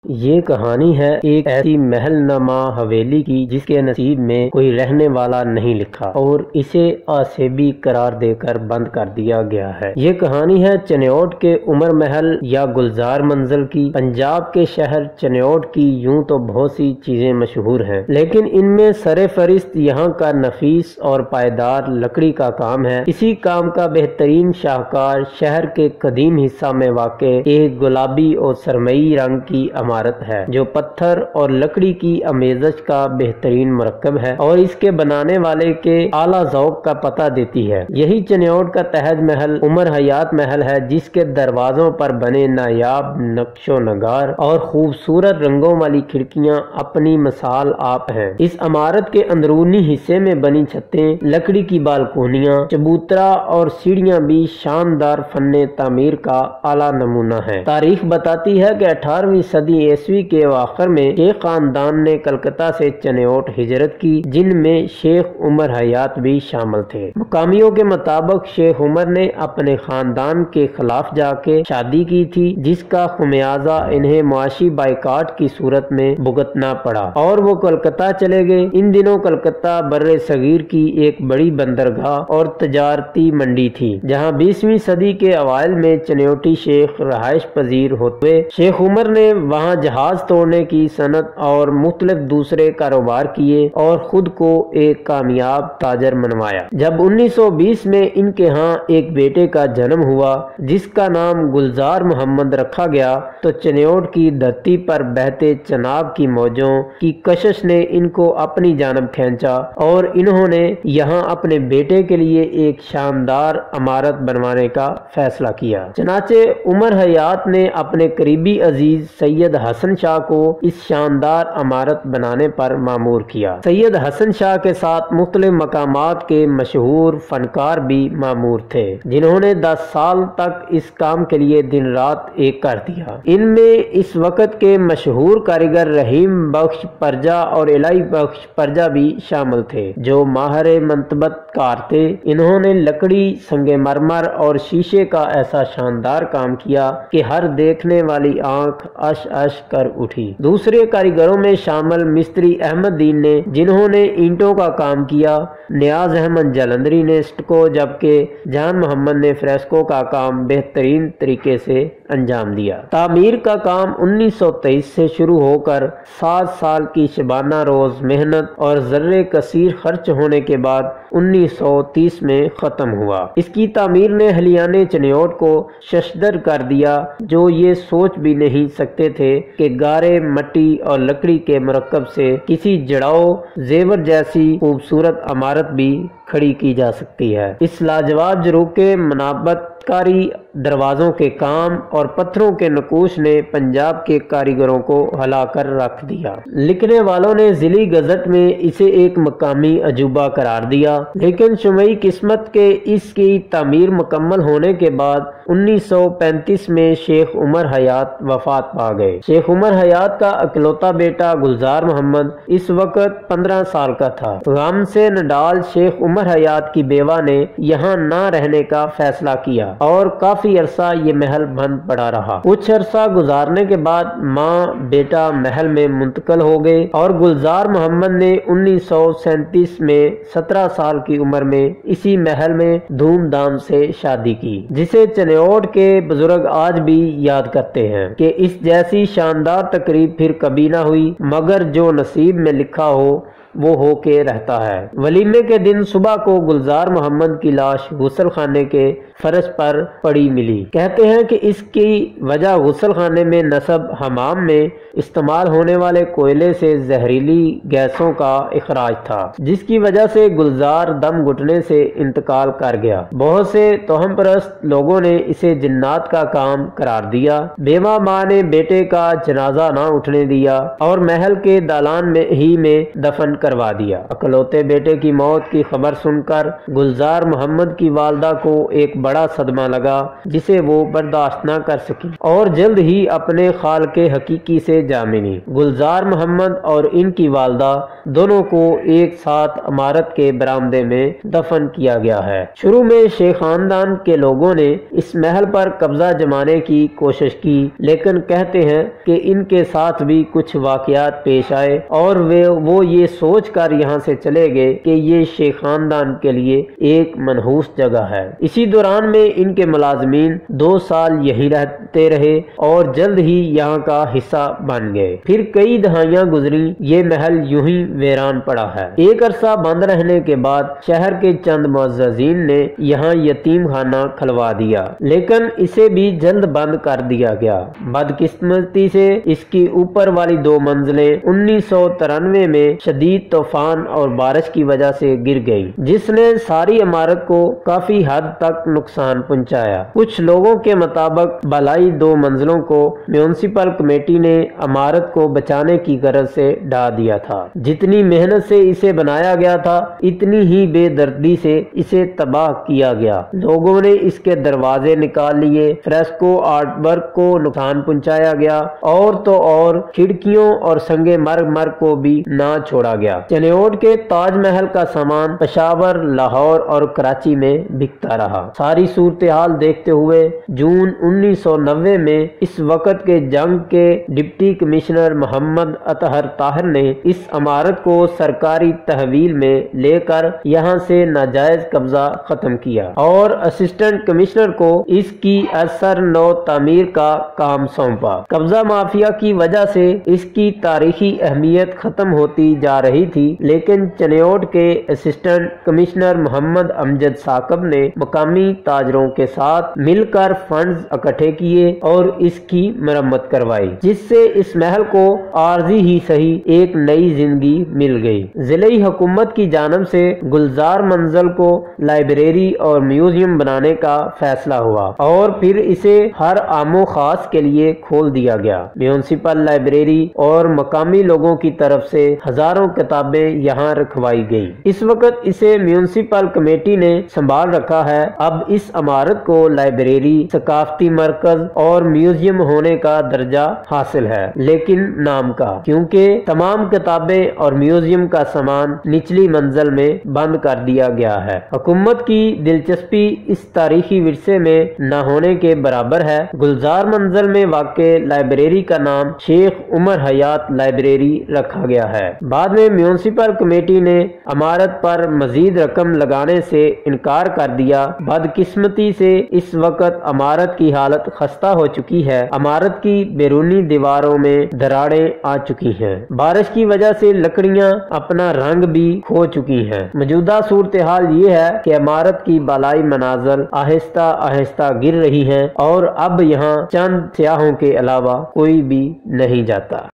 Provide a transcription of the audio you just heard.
یہ کہانی ہے ایک ایسی محل نما حویلی کی جس کے نصیب میں کوئی رہنے والا نہیں لکھا اور اسے آسیبی قرار دے کر بند کر دیا گیا ہے۔ یہ کہانی ہے چنیوٹ کے عمر محل یا گلزار منزل کی۔ پنجاب کے شہر چنیوٹ کی یوں تو بہت سی چیزیں مشہور ہیں، لیکن ان میں سر فہرست یہاں کا نفیس اور پائیدار لکڑی کا کام ہے۔ اسی کام کا بہترین شاہکار شہر کے قدیم حصہ میں واقع ایک گلابی اور سرمئی رنگ کی عمارت ہے جو پتھر اور لکڑی کی آمیزش کا بہترین مرکب ہے اور اس کے بنانے والے کے اعلیٰ ذوق کا پتہ دیتی ہے۔ یہی چنیوٹ کا تہج محل عمر حیات محل ہے جس کے دروازوں پر بنے نایاب نقش و نگار اور خوبصورت رنگوں والی کھڑکیاں اپنی مثال آپ ہیں۔ اس عمارت کے اندرونی حصے میں بنی چھتیں، لکڑی کی بالکونیاں، چبوترا اور سیڑھیاں بھی شاندار فن تعمیر کا اعلیٰ نمونہ ہیں۔ تاریخ بتاتی ہے کہ 18ویں صدی عیسوی کے اواخر میں شیخ خاندان نے کلکتہ سے چنیوٹ ہجرت کی، جن میں شیخ عمر حیات بھی شامل تھے۔ مقامیوں کے مطابق شیخ عمر نے اپنے خاندان کے خلاف جا کے شادی کی تھی، جس کا خمیازہ انہیں معاشی بائیکاٹ کی صورت میں بھگتنا پڑا اور وہ کلکتہ چلے گئے۔ ان دنوں کلکتہ بر صغیر کی ایک بڑی بندرگاہ اور تجارتی منڈی تھی، جہاں 20ویں صدی کے اوائل میں چنیوٹی شیخ رہائش پذیر ہوتے۔ شیخ عمر نے وہاں جہاز توڑنے کی صنعت اور مختلف دوسرے کاروبار کیے اور خود کو ایک کامیاب تاجر منوایا۔ جب 1920 میں ان کے ہاں ایک بیٹے کا جنم ہوا جس کا نام گلزار محمد رکھا گیا تو چنیوٹ کی دھرتی پر بہتے چناب کی موجوں کی کشش نے ان کو اپنی جانب کھینچا اور انہوں نے یہاں اپنے بیٹے کے لیے ایک شاندار عمارت بنوانے کا فیصلہ کیا۔ چنانچہ عمر حیات نے اپنے قریبی عزیز سید حسن شاہ کو اس شاندار عمارت بنانے پر مامور کیا۔ سید حسن شاہ کے ساتھ مختلف مقامات کے مشہور فنکار بھی مامور تھے، جنہوں نے 10 سال تک اس کام کے لیے دن رات ایک کر دیا۔ ان میں اس وقت کے مشہور کاریگر رحیم بخش پرجا اور الہی بخش پرجا بھی شامل تھے، جو ماہر منتبت کار تھے۔ انہوں نے لکڑی، سنگ مرمر اور شیشے کا ایسا شاندار کام کیا کہ ہر دیکھنے والی آنکھ اش اش کر اٹھی۔ دوسرے کاریگروں میں شامل مستری احمد دین نے، جنہوں نے اینٹوں کا کام کیا، نیاز احمد جلندری نے اسٹکو، جبکہ جان محمد نے فریسکو کا کام بہترین طریقے سے انجام دیا۔ تعمیر کا کام 1923 سے شروع ہو کر 7 سال کی شبانہ روز محنت اور ذرے کثیر خرچ ہونے کے بعد 1930 میں ختم ہوا۔ اس کی تعمیر نے اہلیان چنیوٹ کو ششدر کر دیا، جو یہ سوچ بھی نہیں سکتے تھے کہ گارے، مٹی اور لکڑی کے مرکب سے کسی جڑاؤ زیور جیسی خوبصورت عمارت بھی کھڑی کی جا سکتی ہے۔ اس لاجواب جروکے منابت کاری، دروازوں کے کام اور پتھروں کے نقوش نے پنجاب کے کاریگروں کو ہلا کر رکھ دیا۔ لکھنے والوں نے ضلعی گزٹ میں اسے ایک مقامی عجوبہ قرار دیا، لیکن شمعی قسمت کے اس کی تعمیر مکمل ہونے کے بعد 1935 میں شیخ عمر حیات وفات پا گئے۔ شیخ عمر حیات کا اکلوتا بیٹا گلزار محمد اس وقت 15 سال کا تھا۔ غم سے نڈال شیخ عمر حیات کی بیوہ نے یہاں نہ رہنے کا فیصلہ کیا اور کافی عرصہ یہ محل بند پڑا رہا۔ کچھ عرصہ گزارنے کے بعد ماں بیٹا محل میں منتقل ہو گئے اور گلزار محمد نے 1937 میں 17 سال کی عمر میں اسی محل میں دھوم دھام سے شادی کی، جسے چنیوٹ کے بزرگ آج بھی یاد کرتے ہیں کہ اس جیسی شاندار تقریب پھر کبھی نہ ہوئی، مگر جو نصیب میں لکھا ہو وہ ہو کے رہتا ہے۔ ولیمے کے دن صبح کو گلزار محمد کی لاش غسل خانے کے فرش پر پڑی ملی۔ کہتے ہیں کہ اس کی وجہ غسل خانے میں نصب حمام میں استعمال ہونے والے کوئلے سے زہریلی گیسوں کا اخراج تھا، جس کی وجہ سے گلزار دم گھٹنے سے انتقال کر گیا۔ بہت سے توہم پرست لوگوں نے اسے جنات کا کام قرار دیا۔ بیوہ ماں نے بیٹے کا جنازہ نہ اٹھنے دیا اور محل کے دالان میں ہی میں دفن کروا دیا۔ اکلوتے بیٹے کی موت کی خبر سن کر گلزار محمد کی والدہ کو ایک بڑا صدمہ لگا جسے وہ برداشت نہ کر سکی اور جلد ہی اپنے خالق حقیقی سے جا ملی۔ گلزار محمد اور ان کی والدہ دونوں کو ایک ساتھ عمارت کے برآمدے میں دفن کیا گیا ہے۔ شروع میں شیخ خاندان کے لوگوں نے اس محل پر قبضہ جمانے کی کوشش کی، لیکن کہتے ہیں کہ ان کے ساتھ بھی کچھ واقعات پیش آئے اور وہ یہ سوچ کر یہاں سے چلے گئے کہ یہ شیخ خاندان کے لیے ایک منحوس جگہ ہے۔ اسی دوران میں ان کے ملازمین 2 سال یہی رہتے رہے اور جلد ہی یہاں کا حصہ بن گئے۔ پھر کئی دہائیاں گزری، یہ محل یوں ہی ویران پڑا ہے۔ ایک عرصہ بند رہنے کے بعد شہر کے چند معززین نے یہاں یتیم خانہ کھلوا دیا، لیکن اسے بھی جلد بند کر دیا گیا۔ بدقسمتی سے اس کی اوپر والی 2 منزلیں 1993 میں شدید طوفان اور بارش کی وجہ سے گر گئی، جس نے ساری عمارت کو کافی حد تک نقصان پہنچایا۔ کچھ لوگوں کے مطابق بالائی 2 منزلوں کو میونسپل کمیٹی نے عمارت کو بچانے کی غرض سے ڈھا دیا تھا۔ جتنی محنت سے اسے بنایا گیا تھا اتنی ہی بے دردی سے اسے تباہ کیا گیا۔ لوگوں نے اس کے دروازے نکال لیے، فریسکو آرٹ ورک کو نقصان پہنچایا گیا اور تو اور کھڑکیوں اور سنگے مرمر کو بھی نہ چھوڑا گیا۔ چنیوٹ کے تاج محل کا سامان پشاور، لاہور اور کراچی میں بکتا رہا۔ ساری صورتحال دیکھتے ہوئے جون 1990 میں اس وقت کے جنگ کے ڈپٹی کمشنر محمد اطہر طاہر نے اس عمارت کو سرکاری تحویل میں لے کر یہاں سے ناجائز قبضہ ختم کیا اور اسسٹنٹ کمشنر کو اس کی اثر نو تعمیر کا کام سونپا۔ قبضہ مافیا کی وجہ سے اس کی تاریخی اہمیت ختم ہوتی جا رہی تھی، لیکن چنیوٹ کے اسسٹنٹ کمشنر محمد امجد ثاقب نے مقامی تاجروں کے ساتھ مل کر فنڈز اکٹھے کیے اور اس کی مرمت کروائی، جس سے اس محل کو عارضی ہی صحیح ایک نئی زندگی مل گئی۔ ضلعی حکومت کی جانب سے گلزار منزل کو لائبریری اور میوزیم بنانے کا فیصلہ ہوا اور پھر اسے ہر عام و خاص کے لیے کھول دیا گیا۔ میونسپل لائبریری اور مقامی لوگوں کی طرف سے ہزاروں کتابیں یہاں رکھوائی گئیں۔ اس وقت اسے میونسپل کمیٹی نے سنبھال رکھا ہے۔ اب اس عمارت کو لائبریری، ثقافتی مرکز اور میوزیم ہونے کا درجہ حاصل ہے، لیکن نام کا، کیونکہ تمام کتابیں اور میوزیم کا سامان نچلی منزل میں بند کر دیا گیا ہے۔ حکومت کی دلچسپی اس تاریخی ورثے میں نہ ہونے کے برابر ہے۔ گلزار منزل میں واقع لائبریری کا نام شیخ عمر حیات لائبریری رکھا گیا ہے۔ بعد میں میونسپل کمیٹی نے عمارت پر مزید رقم لگانے سے انکار کر دیا۔ بدقسمتی سے اس وقت عمارت کی حالت خستہ ہو چکی ہے۔ عمارت کی بیرونی دیواروں میں دراڑیں آ چکی ہیں۔ بارش کی وجہ سے لکڑیاں اپنا رنگ بھی کھو چکی ہیں۔ موجودہ صورتحال یہ ہے کہ عمارت کی بالائی منازل آہستہ آہستہ گر رہی ہیں اور اب یہاں چند سیاحوں کے علاوہ کوئی بھی نہیں جاتا۔